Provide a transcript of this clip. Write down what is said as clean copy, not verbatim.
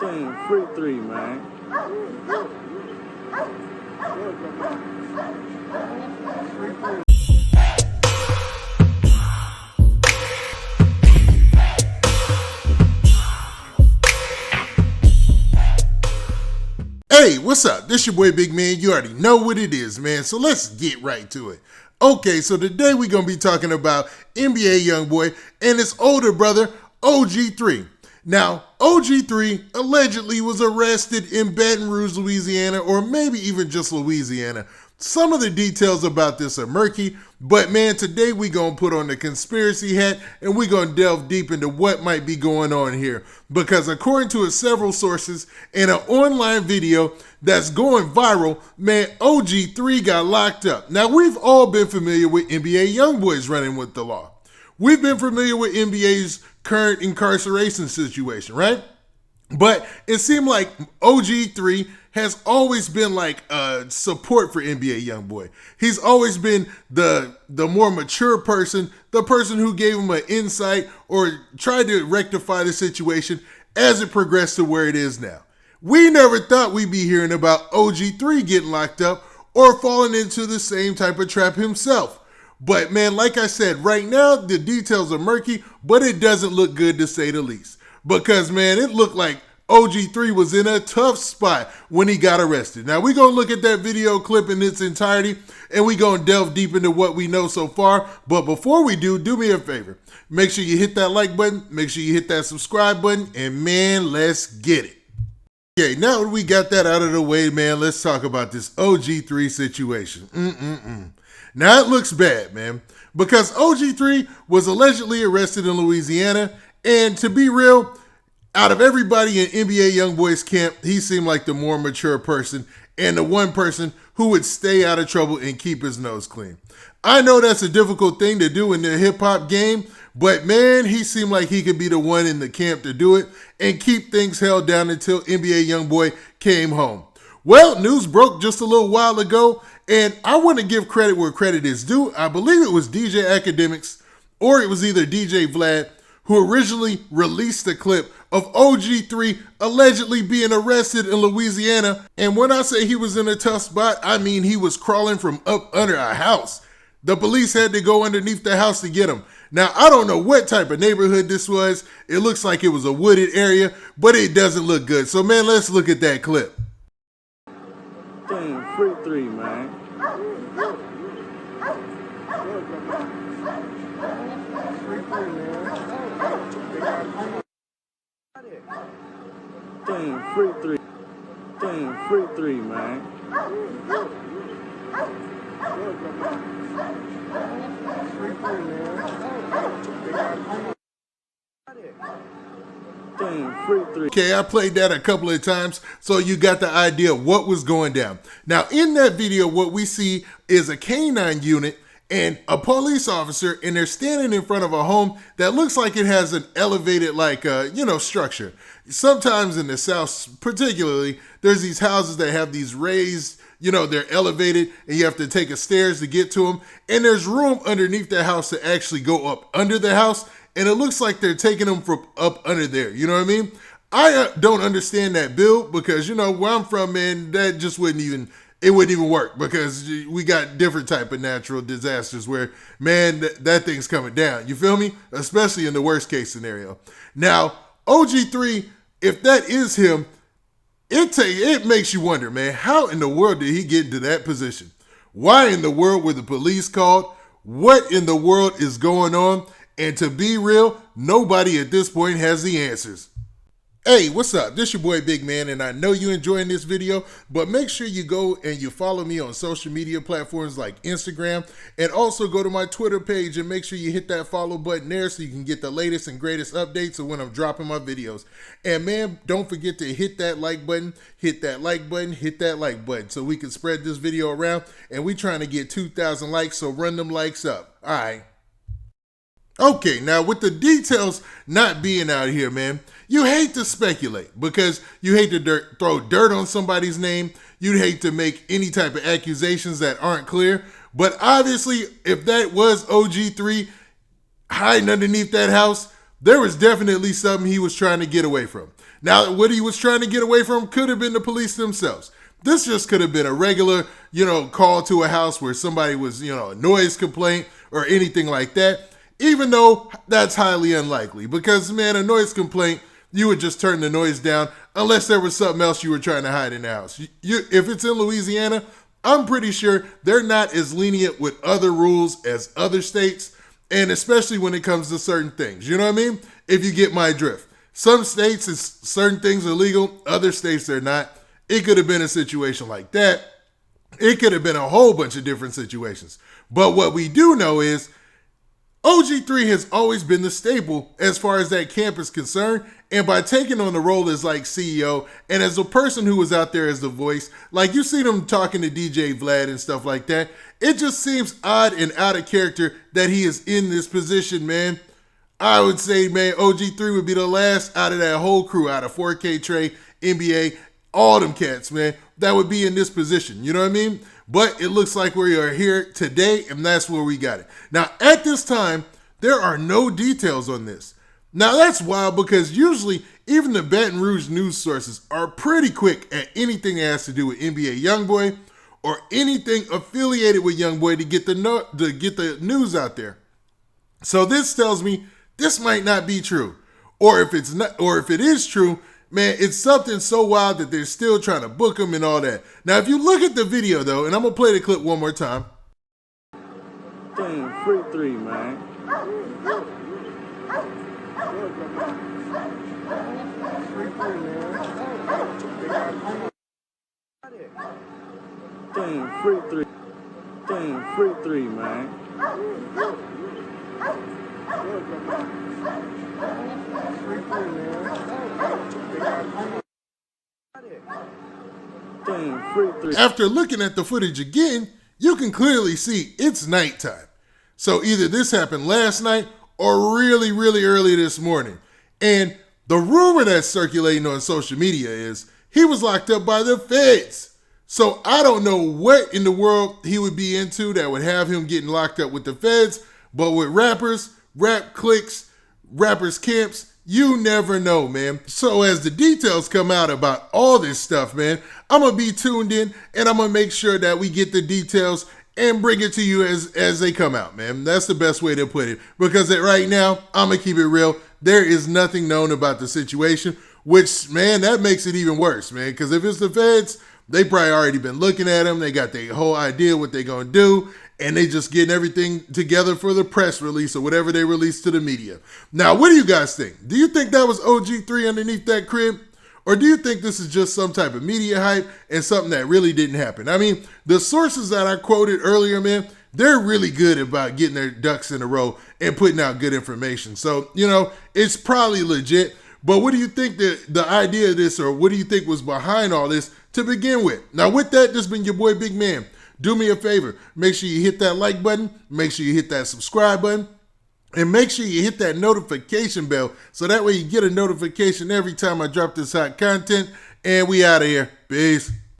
Team 3Three, man. Hey, what's up? This your boy Big Man. You already know what it is, man. So let's get right to it. Okay, so today we're going to be talking about NBA Youngboy and his older brother, OG3. Now, OG3 allegedly was arrested in Baton Rouge, Louisiana, or maybe even just Louisiana. Some of the details about this are murky, but man, today we're going to put on the conspiracy hat and we're going to delve deep into what might be going on here. Because according to several sources in an online video that's going viral, man, OG3 got locked up. Now, we've all been familiar with NBA Youngboys running with the law. We've been familiar with NBA's current incarceration situation, right? But it seemed like OG3 has always been like support for NBA Youngboy. He's always been the more mature person, the person who gave him an insight or tried to rectify the situation as it progressed to where it is now. We never thought we'd be hearing about OG3 getting locked up or falling into the same type of trap himself. But man, like I said, right now the details are murky, but it doesn't look good to say the least. Because man, it looked like OG3 was in a tough spot when he got arrested. Now we're going to look at that video clip in its entirety and we're going to delve deep into what we know so far. But before we do me a favor. Make sure you hit that like button, make sure you hit that subscribe button, and man, let's get it. Okay, now that we got that out of the way, man, let's talk about this OG3 situation. Now it looks bad, man, because OG3 was allegedly arrested in Louisiana, and to be real, out of everybody in NBA Youngboy's camp, he seemed like the more mature person and the one person who would stay out of trouble and keep his nose clean. I know that's a difficult thing to do in the hip-hop game, but man, he seemed like he could be the one in the camp to do it and keep things held down until NBA Youngboy came home. Well, news broke just a little while ago, and I want to give credit where credit is due. I believe it was DJ Academics, or it was either DJ Vlad, who originally released the clip of OG3 allegedly being arrested in Louisiana. And when I say he was in a tough spot, I mean he was crawling from up under a house. The police had to go underneath the house to get him. Now, I don't know what type of neighborhood this was. It looks like it was a wooded area, but it doesn't look good. So, man, let's look at that clip. Team 3Three, man. Team 3Three. Team 3Three, man. Team 3Three. Okay, I played that a couple of times, so you got the idea of what was going down. Now, in that video, what we see is a canine unit and a police officer, and they're standing in front of a home that looks like it has an elevated, structure. Sometimes in the South, particularly, there's these houses that have these raised, they're elevated, and you have to take a stairs to get to them. And there's room underneath the house to actually go up under the house, and it looks like they're taking them from up under there. You know what I mean? I don't understand that build because, where I'm from, man, that just wouldn't even work because we got different type of natural disasters where, man, that thing's coming down. You feel me? Especially in the worst case scenario. Now, OG3, if that is him, it makes you wonder, man, how in the world did he get into that position? Why in the world were the police called? What in the world is going on? And to be real, nobody at this point has the answers. Hey, what's up? This your boy Big Man, and I know you're enjoying this video, but make sure you go and you follow me on social media platforms like Instagram, and also go to my Twitter page and make sure you hit that follow button there so you can get the latest and greatest updates of when I'm dropping my videos. And man, don't forget to hit that like button, hit that like button, hit that like button so we can spread this video around, and we trying to get 2,000 likes, so run them likes up. All right. Okay, now with the details not being out here, man, you hate to speculate because you hate to throw dirt on somebody's name. You'd hate to make any type of accusations that aren't clear. But obviously, if that was OG3 hiding underneath that house, there was definitely something he was trying to get away from. Now, what he was trying to get away from could have been the police themselves. This just could have been a regular, call to a house where somebody was, a noise complaint or anything like that, even though that's highly unlikely because, man, a noise complaint, you would just turn the noise down unless there was something else you were trying to hide in the house. If it's in Louisiana, I'm pretty sure they're not as lenient with other rules as other states, and especially when it comes to certain things. You know what I mean? If you get my drift. Some states, certain things are legal. Other states, they're not. It could have been a situation like that. It could have been a whole bunch of different situations. But what we do know is OG3 has always been the staple as far as that camp is concerned. And by taking on the role as like CEO and as a person who was out there as the voice, like you see them talking to DJ Vlad and stuff like that, it just seems odd and out of character that he is in this position, man. I would say, man, OG3 would be the last out of that whole crew, out of 4K Trey, NBA, all them cats, man, that would be in this position. You know what I mean? But it looks like we are here today, and that's where we got it. Now, at this time, there are no details on this. Now, that's wild because usually even the Baton Rouge news sources are pretty quick at anything that has to do with NBA Youngboy or anything affiliated with Youngboy to get the news out there. So this tells me this might not be true. Or if it's not, or if it is true, man, it's something so wild that they're still trying to book him and all that. Now, if you look at the video, though, and I'm going to play the clip one more time. Damn, 3Three, man. Damn, 3Three. Damn, 3Three, man. Damn, 3Three. After looking at the footage again, you can clearly see it's nighttime. So either this happened last night or really, really early this morning. And the rumor that's circulating on social media is he was locked up by the feds. So I don't know what in the world he would be into that would have him getting locked up with the feds, but with rappers, rap cliques, rappers camps, you never know, man. So as the details come out about all this stuff, man, I'm going to be tuned in and I'm going to make sure that we get the details and bring it to you as they come out, man. That's the best way to put it. Because right now, I'm going to keep it real. There is nothing known about the situation, which, man, that makes it even worse, man. Because if it's the feds, they probably already been looking at him. They got their whole idea what they're going to do. And they just getting everything together for the press release or whatever they release to the media. Now, what do you guys think? Do you think that was OG3 underneath that crib? Or do you think this is just some type of media hype and something that really didn't happen? I mean, the sources that I quoted earlier, man, they're really good about getting their ducks in a row and putting out good information. So, it's probably legit. But what do you think the idea of this, or what do you think was behind all this to begin with? Now, with that, this has been your boy Big Man. Do me a favor. Make sure you hit that like button. Make sure you hit that subscribe button. And make sure you hit that notification bell so that way you get a notification every time I drop this hot content. And we out of here. Peace.